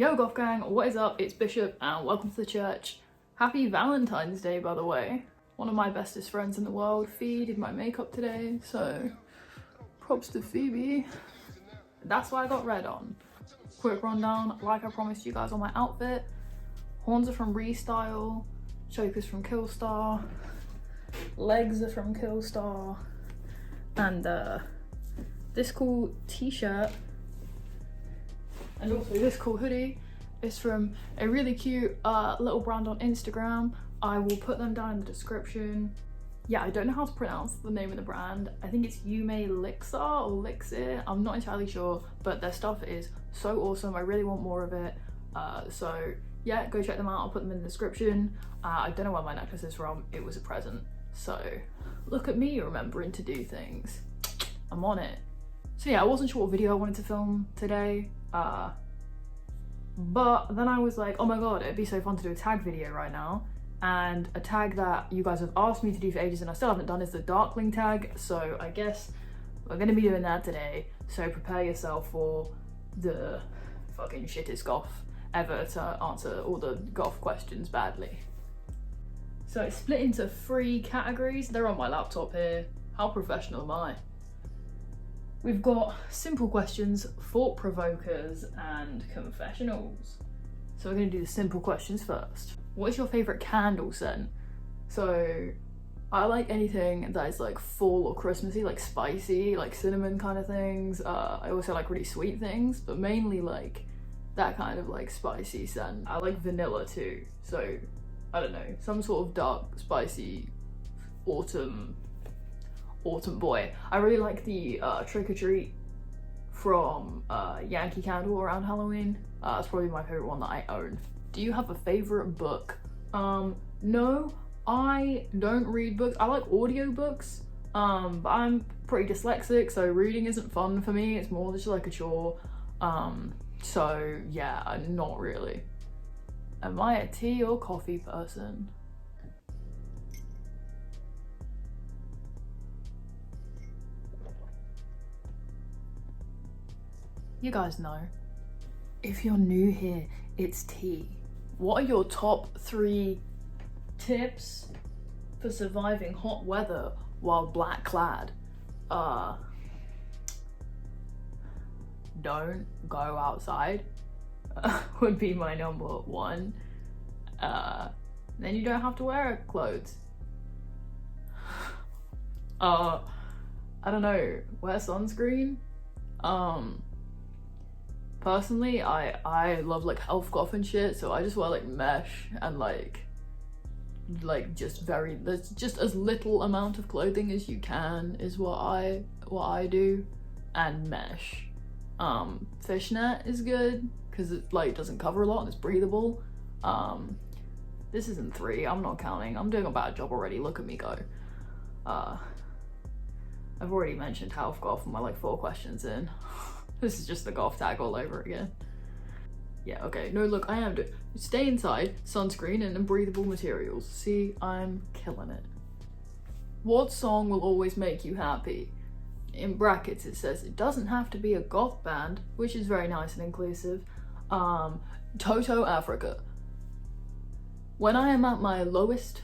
Yo Goth Gang, what is up? It's Bishop and welcome to the church. Happy Valentine's Day, by the way. One of my bestest friends in the world, Fee, did my makeup today, so props to Phoebe. That's why I got red on. Quick rundown, like I promised you guys on my outfit. Horns are from Restyle, chokers from Killstar, legs are from Killstar, and this cool t-shirt and also this cool hoodie is from a really cute little brand on Instagram. I will put them down in the description. Yeah, I don't know how to pronounce the name of the brand. I think it's Yume Lixar or Lixir. I'm not entirely sure, but their stuff is so awesome. I really want more of it. So yeah, go check them out. I'll put them in the description. I don't know where my necklace is from. It was a present. So look at me remembering to do things. I'm on it. So yeah, I wasn't sure what video I wanted to film today. But then I was like, oh my god, it'd be so fun to do a tag video right now. And a tag that you guys have asked me to do for ages and I still haven't done is the Darkling Tag. So I guess we're gonna be doing that today. So prepare yourself for the fucking shittest goth ever to answer all the goth questions badly. So it's split into 3 categories. They're on my laptop here. How professional am I? We've got simple questions, thought provokers, and confessionals. So we're gonna do the simple questions first. What is your favorite candle scent? So I like anything that is like fall or Christmassy, like spicy, like cinnamon kind of things. I also like really sweet things, but mainly like that kind of like spicy scent. I like vanilla too. So I don't know, some sort of dark, spicy autumn boy. I really like the Trick or Treat from Yankee Candle around Halloween. That's probably my favorite one that I own. Do you have a favorite book? No, I don't read books. I like audiobooks, but I'm pretty dyslexic, so reading isn't fun for me. It's more just like a chore. So yeah, not really. Am I a tea or coffee person? You guys know. If you're new here, it's tea. What are your top 3 tips for surviving hot weather while black clad? Don't go outside would be my number 1. Then you don't have to wear clothes. I don't know, wear sunscreen. Personally, I love like health goth and shit, so I just wear like mesh and like just there's just as little amount of clothing as you can is what I do, and mesh. Fishnet is good because it like doesn't cover a lot and it's breathable. This isn't 3, I'm not counting. I'm doing a bad job already. Look at me go. I've already mentioned health goth in my like 4 questions in. This is just the goth tag all over again. Yeah, okay. No, look, I am doing. Stay inside, sunscreen, and breathable materials. See, I'm killing it. What song will always make you happy? In brackets, it says it doesn't have to be a goth band, which is very nice and inclusive. Toto Africa. When I am at my lowest,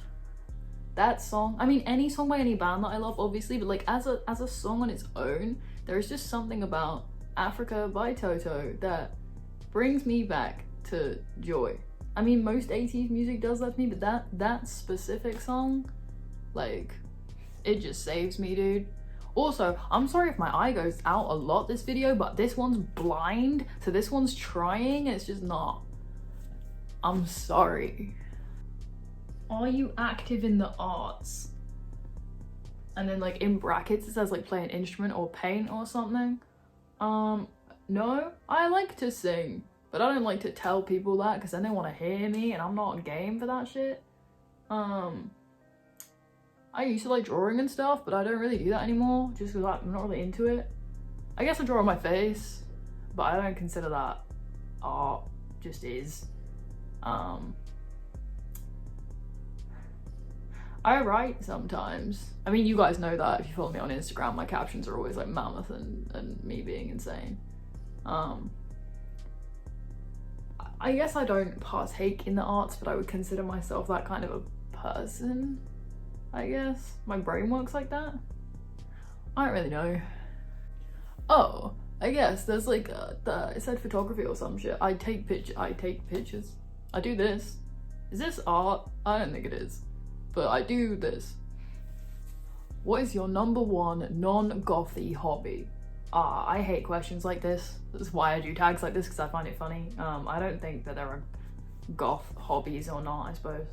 that song, I mean any song by any band that I love, obviously, but like as a song on its own, there is just something about Africa by Toto that brings me back to joy. I mean, most 80s music does that to me, but that specific song, like, it just saves me, dude. Also, I'm sorry if my eye goes out a lot this video, but this one's blind, so this one's trying, it's just not. I'm sorry. Are you active in the arts? And then like in brackets it says like play an instrument or paint or something. No, I like to sing, but I don't like to tell people that because then they want to hear me and I'm not game for that shit. I used to like drawing and stuff, but I don't really do that anymore just because I'm not really into it. I guess I draw on my face, but I don't consider that art, just is. I write sometimes. I mean, you guys know that if you follow me on Instagram, my captions are always like mammoth and me being insane. I guess I don't partake in the arts, but I would consider myself that kind of a person, I guess. My brain works like that. I don't really know. Oh, I guess there's like it said photography or some shit. I take pictures. I do this. Is this art? I don't think it is, but I do this. What is your number one non-gothy hobby? I hate questions like this. That's why I do tags like this, because I find it funny. I don't think that there are goth hobbies or not, I suppose.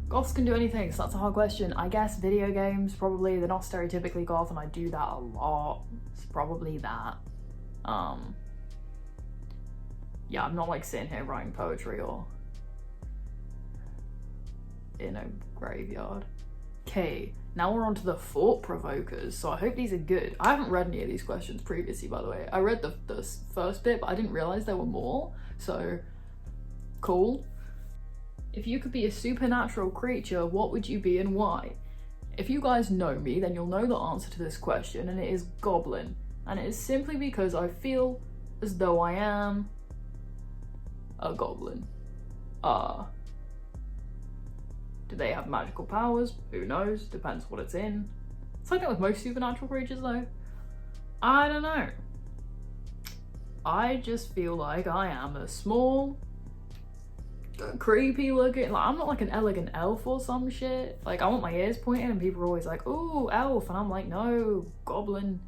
Goths can do anything, so that's a hard question. I guess video games, probably. They're not stereotypically goth, and I do that a lot. It's probably that. Yeah, I'm not like sitting here writing poetry or in a graveyard. Okay, now we're on to the thought provokers, so I hope these are good. I haven't read any of these questions previously, by the way. I read the first bit, but I didn't realize there were more, so cool. If you could be a supernatural creature, what would you be and why? If you guys know me, then you'll know the answer to this question, and it is goblin. And it is simply because I feel as though I am a goblin. Do they have magical powers? Who knows? Depends what it's in. It's like that with most supernatural creatures though. I don't know. I just feel like I am a small, creepy looking, like I'm not like an elegant elf or some shit. Like I want my ears pointed and people are always like, ooh, elf, and I'm like, no, goblin.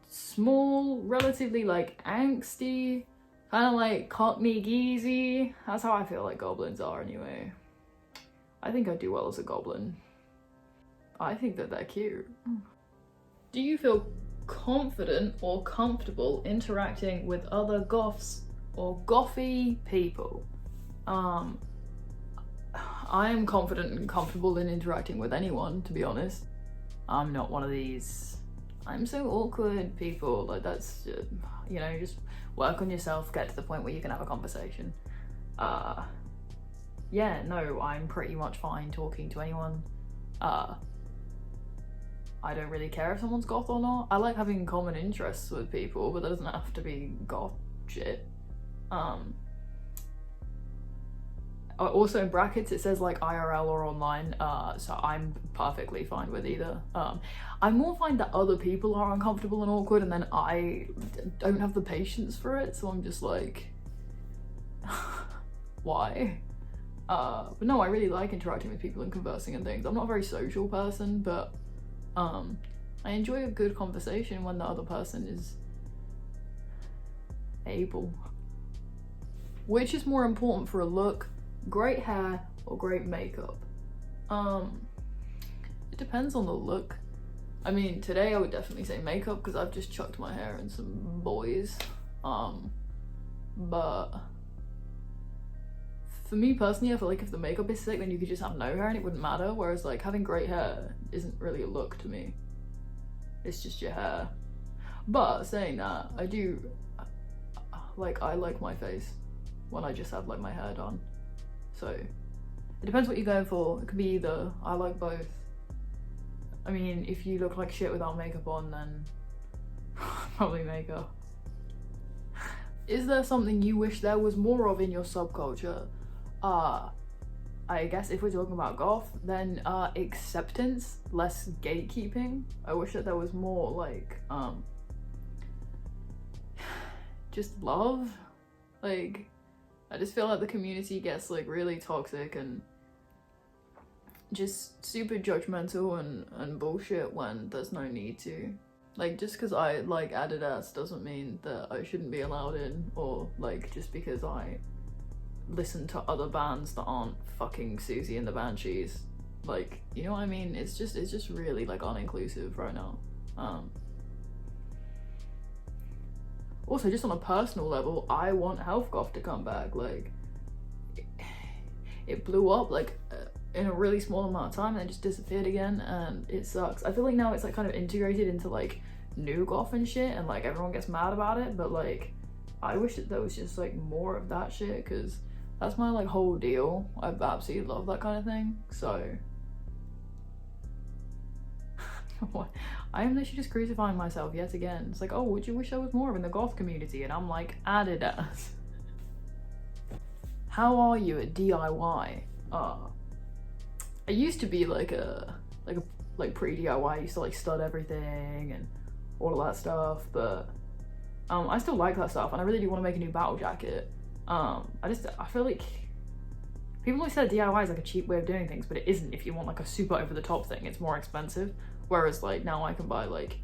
Small, relatively like angsty, kind of like cockney geezy. That's how I feel like goblins are anyway. I think I do well as a goblin. I think that they're cute. Do you feel confident or comfortable interacting with other goths or gothy people? I am confident and comfortable in interacting with anyone, to be honest. I'm not one of these I'm so awkward people. Like that's, you know, just work on yourself, get to the point where you can have a conversation. Yeah, no, I'm pretty much fine talking to anyone. I don't really care if someone's goth or not. I like having common interests with people, but that doesn't have to be goth shit. Also in brackets it says like IRL or online, so I'm perfectly fine with either. I more find that other people are uncomfortable and awkward, and then I don't have the patience for it, so I'm just like, why? But no, I really like interacting with people and conversing and things. I'm not a very social person, but I enjoy a good conversation when the other person is able. Which is more important for a look? Great hair or great makeup? It depends on the look. I mean, today I would definitely say makeup because I've just chucked my hair in some boys. But for me personally, I feel like if the makeup is sick, then you could just have no hair and it wouldn't matter. Whereas like having great hair isn't really a look to me. It's just your hair. But saying that, I do, like, I like my face when I just have like my hair done. So it depends what you're going for. It could be either. I like both. I mean, if you look like shit without makeup on, then probably makeup. Is there something you wish there was more of in your subculture? I guess if we're talking about goth, then acceptance, less gatekeeping. I wish that there was more like just love. Like I just feel like the community gets like really toxic and just super judgmental and bullshit when there's no need to. Like just because I like Adidas doesn't mean that I shouldn't be allowed in, or like just because I listen to other bands that aren't fucking Susie and the Banshees. Like, you know what I mean? It's just really like uninclusive right now. Also, just on a personal level, I want Health Goth to come back. Like, it blew up like in a really small amount of time and then just disappeared again, and it sucks. I feel like now it's like kind of integrated into like new goth and shit, and like everyone gets mad about it, but like I wish that there was just like more of that shit, because that's my like whole deal. I absolutely love that kind of thing. So What? I am literally just crucifying myself yet again. It's like, oh, would you wish I was more in the goth community? And I'm like, Adidas. How are you at DIY? I used to be like pre-DIY. I used to like stud everything and all of that stuff, but I still like that stuff, and I really do want to make a new battle jacket. I feel like people always said DIY is like a cheap way of doing things, but it isn't. If you want like a super over the top thing, it's more expensive. Whereas like now I can buy like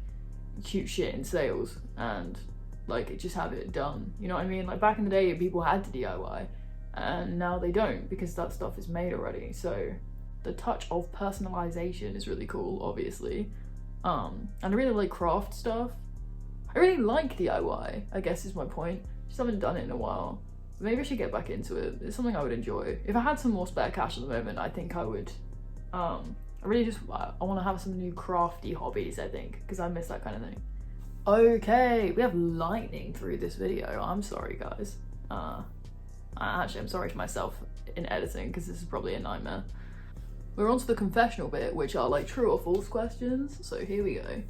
cute shit in sales and like just have it done. You know what I mean? Like back in the day, people had to DIY, and now they don't because that stuff is made already. So the touch of personalization is really cool, obviously. And I really like craft stuff. I really like DIY, I guess is my point. Just haven't done it in a while. Maybe I should get back into it. It's something I would enjoy. If I had some more spare cash at the moment, I think I would. I want to have some new crafty hobbies, I think, because I miss that kind of thing. Okay, we have lightning through this video. I'm sorry, guys. Actually, I'm sorry to myself in editing, because this is probably a nightmare. We're on to the confessional bit, which are like true or false questions. So here we go.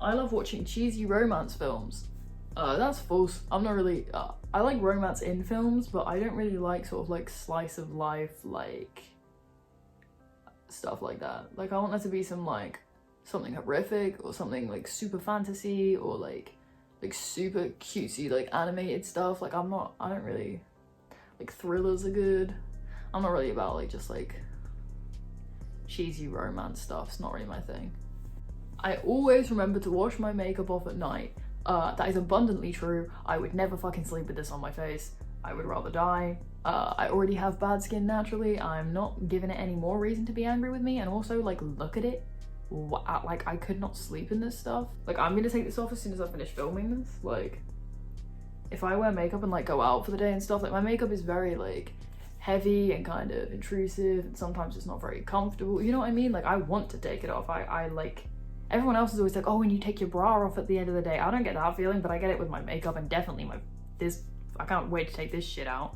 I love watching cheesy romance films. That's false. I'm not really, I like romance in films, but I don't really like sort of like slice of life, like stuff like that. Like I want there to be some like something horrific or something like super fantasy or like super cutesy, like animated stuff. Like I don't really, like thrillers are good. I'm not really about like just like cheesy romance stuff. It's not really my thing. I always remember to wash my makeup off at night. That is abundantly true. I would never fucking sleep with this on my face. I would rather die. I already have bad skin naturally. I'm not giving it any more reason to be angry with me. And also, like, look at it. Like, I could not sleep in this stuff. Like, I'm gonna take this off as soon as I finish filming this. Like, if I wear makeup and, like, go out for the day and stuff, like, my makeup is very, like, heavy and kind of intrusive. And sometimes it's not very comfortable. You know what I mean? Like, I want to take it off. I like... Everyone else is always like, oh, when you take your bra off at the end of the day. I don't get that feeling, but I get it with my makeup and definitely I can't wait to take this shit out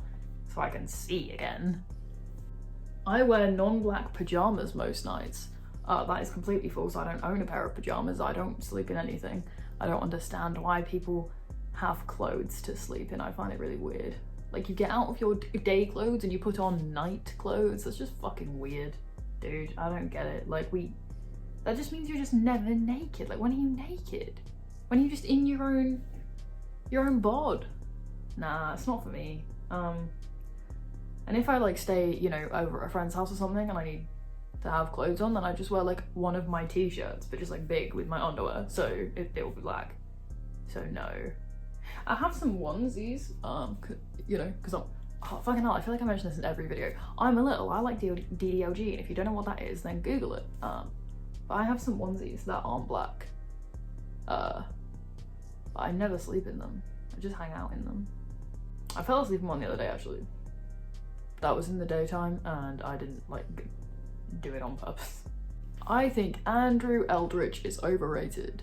so I can see again. I wear non-black pajamas most nights. That is completely false. I don't own a pair of pajamas. I don't sleep in anything. I don't understand why people have clothes to sleep in. I find it really weird. Like you get out of your day clothes and you put on night clothes. That's just fucking weird, dude. I don't get it. Like that just means you're just never naked. Like when are you naked? When are you just in your own bod? Nah, it's not for me. And if I like stay, you know, over at a friend's house or something and I need to have clothes on, then I just wear like one of my t-shirts, but just like big with my underwear, so it will be black. So no. I have some onesies, you know, because fucking hell, I feel like I mention this in every video. I like DDLG, and if you don't know what that is, then Google it. But I have some onesies that aren't black. But I never sleep in them. I just hang out in them. I fell asleep in one the other day, actually. That was in the daytime, and I didn't, like, do it on purpose. I think Andrew Eldritch is overrated.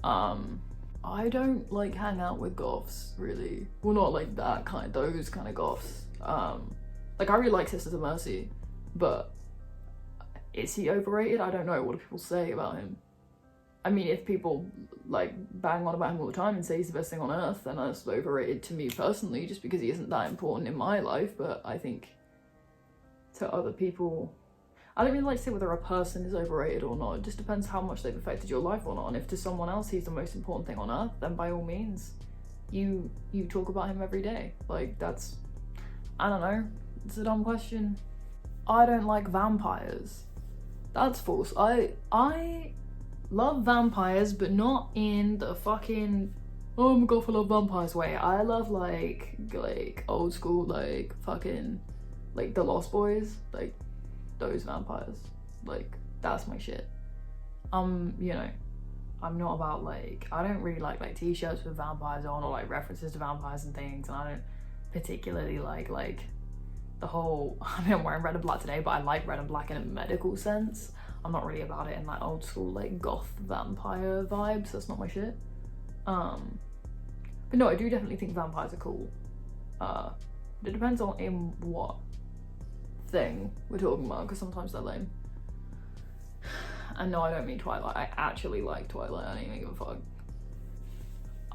I don't, like, hang out with goths, really. Well, not like that kind, those kind of goths. Like, I really like Sisters of Mercy, but is he overrated? I don't know. What do people say about him? I mean, if people like bang on about him all the time and say he's the best thing on earth, then that's overrated to me personally, just because he isn't that important in my life. But I think to other people, I don't really like to say whether a person is overrated or not. It just depends how much they've affected your life or not. And if to someone else he's the most important thing on earth, then by all means, you talk about him every day. Like that's, I don't know. It's a dumb question. I don't like vampires. That's false. I love vampires, but not in the fucking, oh my god, I love vampires way. I love like old school, like fucking, like the Lost Boys, like those vampires. Like that's my shit. You know, I'm not about like, I don't really like t-shirts with vampires on or like references to vampires and things, and I don't particularly like the whole, I mean, I'm wearing red and black today, but I like red and black in a medical sense. I'm not really about it in like old school like goth vampire vibes. That's not my shit. But no, I do definitely think vampires are cool. It depends on in what thing we're talking about, because sometimes they're lame. And no, I don't mean Twilight, I actually like Twilight, I don't even give a fuck.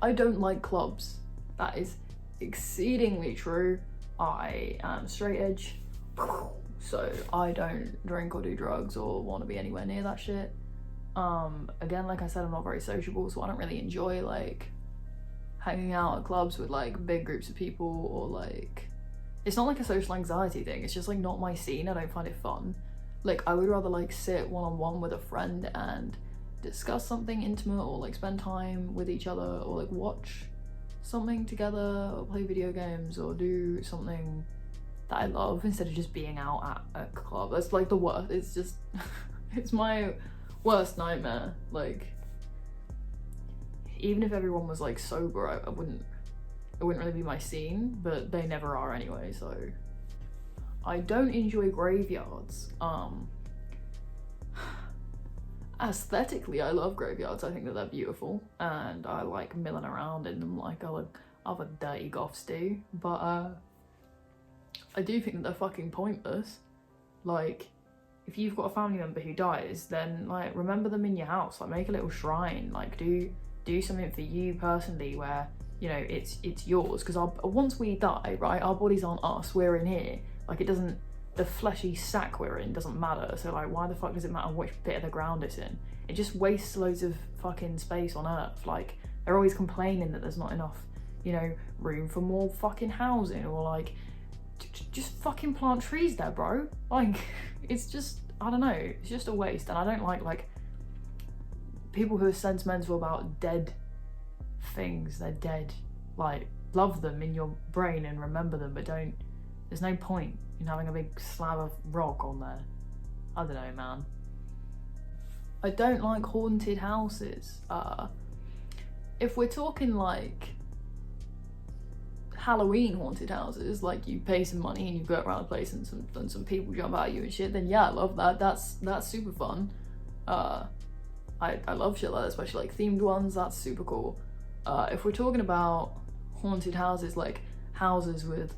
I don't like clubs. That is exceedingly true. I am straight edge, so I don't drink or do drugs or want to be anywhere near that shit. Again, like I said, I'm not very sociable, so I don't really enjoy like hanging out at clubs with like big groups of people, or like, it's not like a social anxiety thing, it's just like not my scene. I don't find it fun. Like, I would rather like sit one-on-one with a friend and discuss something intimate, or like spend time with each other, or like watch something together, or play video games, or do something that I love, instead of just being out at a club. That's like the worst. It's just it's my worst nightmare. Like, even if everyone was like sober, it wouldn't really be my scene, but they never are anyway. So I don't enjoy graveyards. Aesthetically, I love graveyards. I think that they're beautiful, and I like milling around in them like other dirty goths do. But I do think that they're fucking pointless. Like, if you've got a family member who dies, then like remember them in your house. Like, make a little shrine. Like, do something for you personally, where, you know, it's yours. Because once we die, right, our bodies aren't us. We're in here. Like, it doesn't, the fleshy sack we're in doesn't matter. So like, why the fuck does it matter which bit of the ground it's in? It just wastes loads of fucking space on Earth. Like, they're always complaining that there's not enough, you know, room for more fucking housing, or like, just fucking plant trees there, bro. Like, it's just, I don't know, it's just a waste. And I don't like people who are sentimental about dead things. They're dead. Like, love them in your brain and remember them, but don't, there's no point in having a big slab of rock on there. I don't know, man. I don't like haunted houses. If we're talking like Halloween haunted houses, like you pay some money and you go around the place and some people jump out at you and shit, then yeah, I love that. That's super fun. I love shit like that, especially like themed ones. That's super cool. If we're talking about haunted houses, like houses with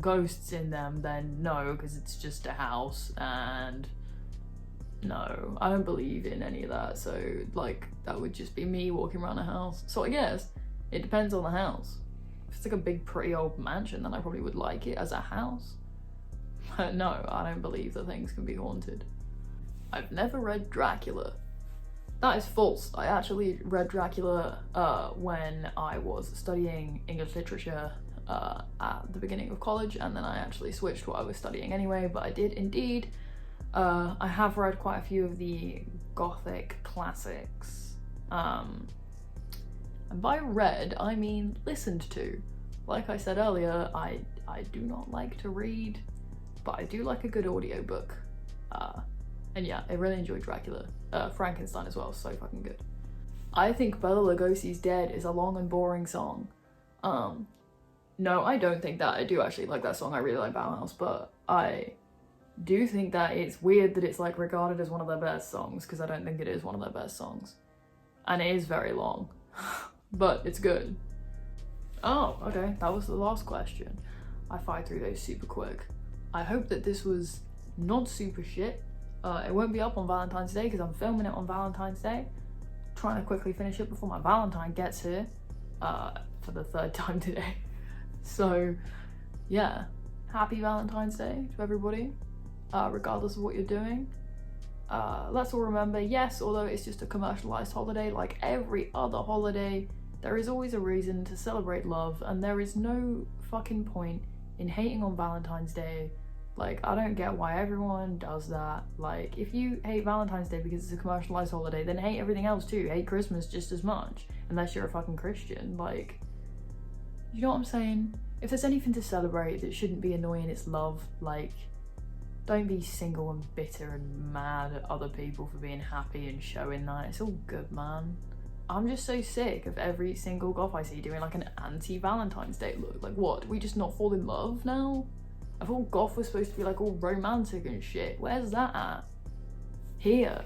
ghosts in them, then no, because it's just a house, and no, I don't believe in any of that. So like, that would just be me walking around a house. So I guess it depends on the house. If it's like a big pretty old mansion, then I probably would like it as a house. But no, I don't believe that things can be haunted. I've never read Dracula. That is false. I actually read Dracula when I was studying English literature at the beginning of college, and then I actually switched what I was studying anyway, but I did indeed. I have read quite a few of the gothic classics. And by read, I mean listened to. Like I said earlier, I do not like to read, but I do like a good audiobook. And yeah, I really enjoyed Dracula. Frankenstein as well, so fucking good. I think Bela Lugosi's Dead is a long and boring song. No, I don't think that. I do actually like that song. I really like Bauhaus, but I do think that it's weird that it's like regarded as one of their best songs, because I don't think it is one of their best songs. And it is very long, but it's good. Oh, okay, that was the last question. I fired through those super quick. I hope that this was not super shit. It won't be up on Valentine's Day because I'm filming it on Valentine's Day. Trying to quickly finish it before my Valentine gets here, for the third time today. So yeah, happy Valentine's Day to everybody, regardless of what you're doing. Let's all remember, yes, although it's just a commercialized holiday like every other holiday, there is always a reason to celebrate love, and there is no fucking point in hating on Valentine's Day. Like, I don't get why everyone does that. Like, if you hate Valentine's Day because it's a commercialized holiday, then hate everything else too. Hate Christmas just as much, unless you're a fucking Christian. Like, you know what I'm saying? If there's anything to celebrate that shouldn't be annoying, it's love. Like, don't be single and bitter and mad at other people for being happy and showing that. It's all good, man. I'm just so sick of every single goth I see doing like an anti-Valentine's Day look. Like, what? Do we just not fall in love now? I thought goth was supposed to be like all romantic and shit. Where's that at? Here.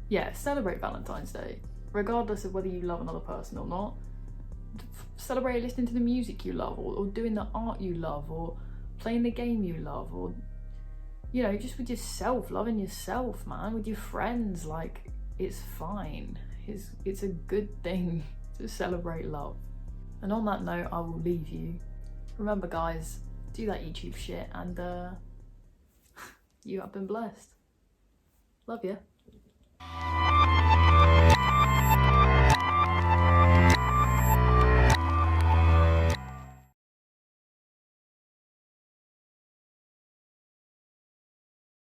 Yeah, celebrate Valentine's Day, regardless of whether you love another person or not. Celebrate listening to the music you love, or doing the art you love, or playing the game you love, or you know, just with yourself, loving yourself, man, with your friends. Like, it's fine. It's a good thing to celebrate love. And on that note, I will leave you. Remember, guys, do that YouTube shit, and you have been blessed. Love ya.